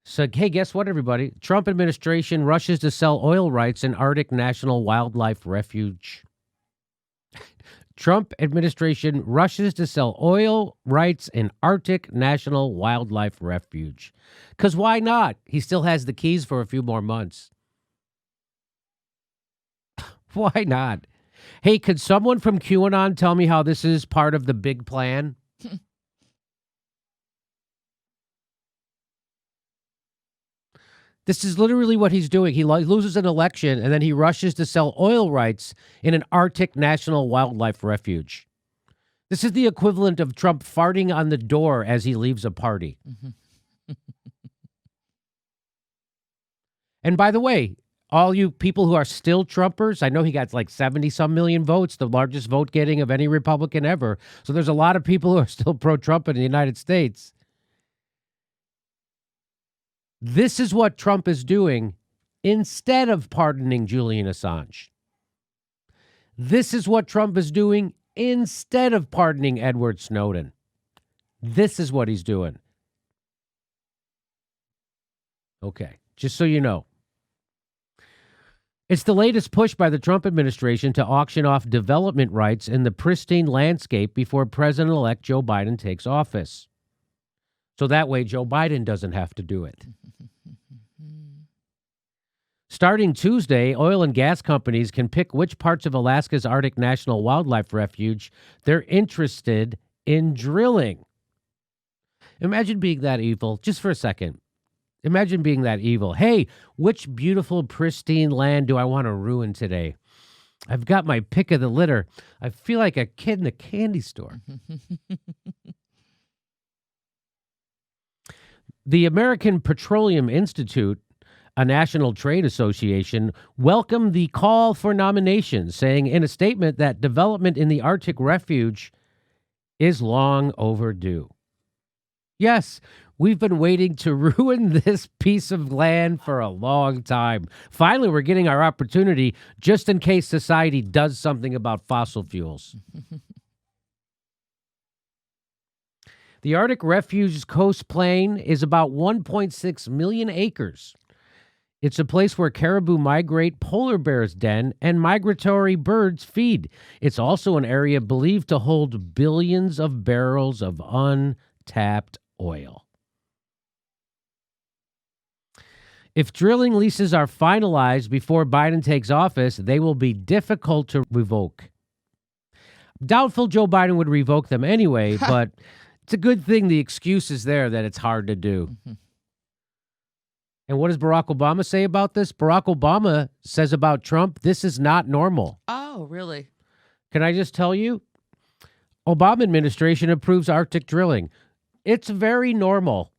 So, hey, guess what, everybody? Trump administration rushes to sell oil rights in Arctic National Wildlife Refuge. Trump administration rushes to sell oil rights in Arctic National Wildlife Refuge. Because why not? He still has the keys for a few more months. Why not? Hey, could someone from QAnon tell me how this is part of the big plan? This is literally what he's doing. He loses an election, and then he rushes to sell oil rights in an Arctic National Wildlife Refuge. This is the equivalent of Trump farting on the door as he leaves a party. And by the way, all you people who are still Trumpers, I know he got like 70-some million votes, the largest vote getting of any Republican ever. So there's a lot of people who are still pro-Trump in the United States. This is what Trump is doing instead of pardoning Julian Assange. This is what Trump is doing instead of pardoning Edward Snowden. This is what he's doing. Okay, just so you know. It's the latest push by the Trump administration to auction off development rights in the pristine landscape before President-elect Joe Biden takes office. So that way Joe Biden doesn't have to do it. Starting Tuesday, oil and gas companies can pick which parts of Alaska's Arctic National Wildlife Refuge they're interested in drilling. Imagine being that evil, just for a second. Imagine being that evil. Hey, which beautiful, pristine land do I want to ruin today? I've got my pick of the litter. I feel like a kid in a candy store. The American Petroleum Institute, a national trade association, welcomed the call for nominations, saying in a statement that development in the Arctic Refuge is long overdue. Yes, we've been waiting to ruin this piece of land for a long time. Finally, we're getting our opportunity just in case society does something about fossil fuels. The Arctic Refuge's coast plain is about 1.6 million acres. It's a place where caribou migrate, polar bears den, and migratory birds feed. It's also an area believed to hold billions of barrels of untapped oil. If drilling leases are finalized before Biden takes office, they will be difficult to revoke. Doubtful Joe Biden would revoke them anyway, but it's a good thing the excuse is there that it's hard to do. And what does Barack Obama say about this? Barack Obama says about Trump, this is not normal. Oh, really? Can I just tell you? Obama administration approves Arctic drilling. It's very normal.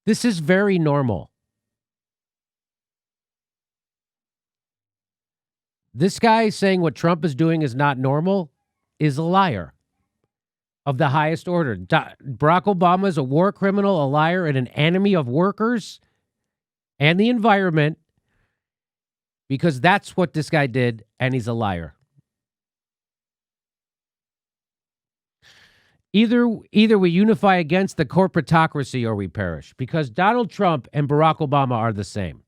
This is very normal. This guy saying what Trump is doing is not normal is a liar of the highest order. Barack Obama is a war criminal, a liar, and an enemy of workers and the environment because that's what this guy did, and he's a liar. Either we unify against the corporatocracy or we perish, because Donald Trump and Barack Obama are the same.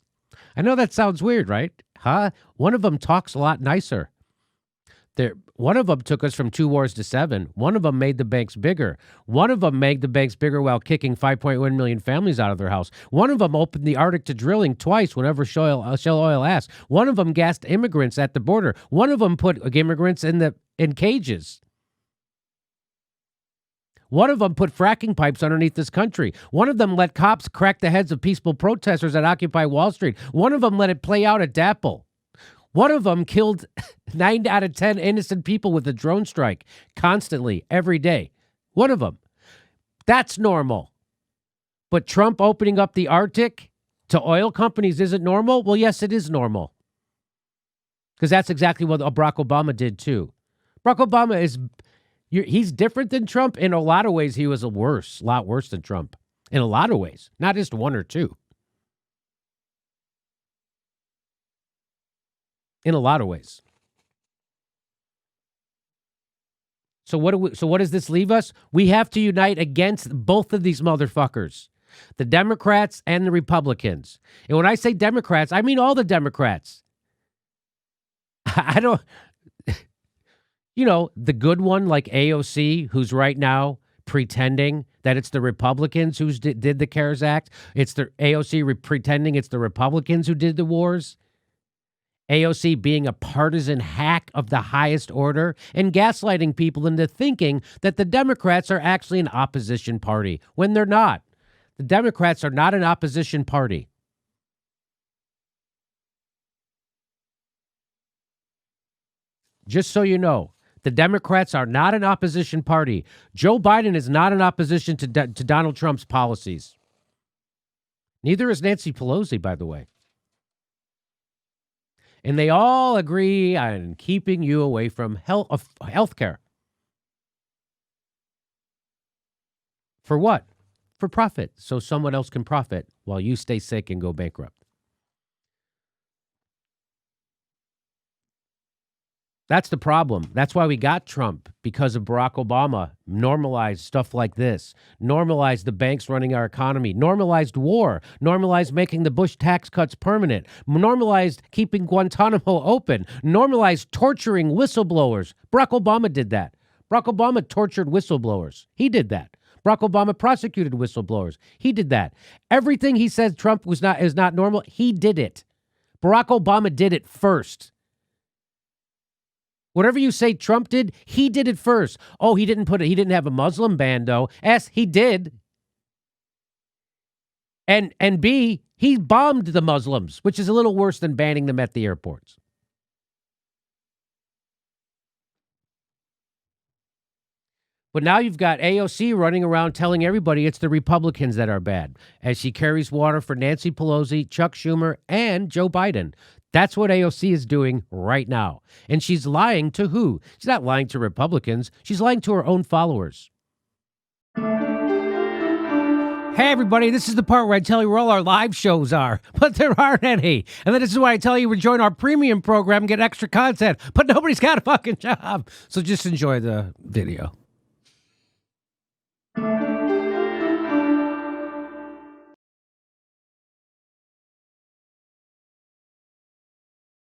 I know that sounds weird, right? Huh? One of them talks a lot nicer. One of them took us from 2 wars to 7. One of them made the banks bigger. One of them made the banks bigger while kicking 5.1 million families out of their house. One of them opened the Arctic to drilling twice whenever shell oil asked. One of them gassed immigrants at the border. One of them put immigrants in cages. One of them put fracking pipes underneath this country. One of them let cops crack the heads of peaceful protesters at Occupy Wall Street. One of them let it play out at DAPL. One of them killed 9 out of 10 innocent people with a drone strike constantly, every day. One of them. That's normal. But Trump opening up the Arctic to oil companies isn't normal? Well, yes, it is normal. Because that's exactly what Barack Obama did, too. Barack Obama he's different than Trump. In a lot of ways, he was a lot worse than Trump. In a lot of ways, not just one or two. In a lot of ways. So what does this leave us? We have to unite against both of these motherfuckers. The Democrats and the Republicans. And when I say Democrats, I mean all the Democrats. I don't, the good one like AOC, who's right now pretending that it's the Republicans who did the CARES Act. It's the AOC pretending it's the Republicans who did the wars. AOC being a partisan hack of the highest order and gaslighting people into thinking that the Democrats are actually an opposition party when they're not. The Democrats are not an opposition party. Just so you know, the Democrats are not an opposition party. Joe Biden is not in opposition to Donald Trump's policies. Neither is Nancy Pelosi, by the way. And they all agree on keeping you away from health care. For what? For profit, so someone else can profit while you stay sick and go bankrupt. That's the problem. That's why we got Trump, because of Barack Obama. Normalized stuff like this. Normalized the banks running our economy. Normalized war. Normalized making the Bush tax cuts permanent. Normalized keeping Guantanamo open. Normalized torturing whistleblowers. Barack Obama did that. Barack Obama tortured whistleblowers. He did that. Barack Obama prosecuted whistleblowers. He did that. Everything he said Trump is not normal, he did it. Barack Obama did it first. Whatever you say Trump did, he did it first. Oh, he didn't have a Muslim ban, though. S, he did. And B, he bombed the Muslims, which is a little worse than banning them at the airports. But now you've got AOC running around telling everybody it's the Republicans that are bad, as she carries water for Nancy Pelosi, Chuck Schumer, and Joe Biden. That's what AOC is doing right now. And she's lying to who? She's not lying to Republicans. She's lying to her own followers. Hey, everybody, this is the part where I tell you where all our live shows are, but there aren't any. And then this is why I tell you to join our premium program and get extra content, but nobody's got a fucking job. So just enjoy the video.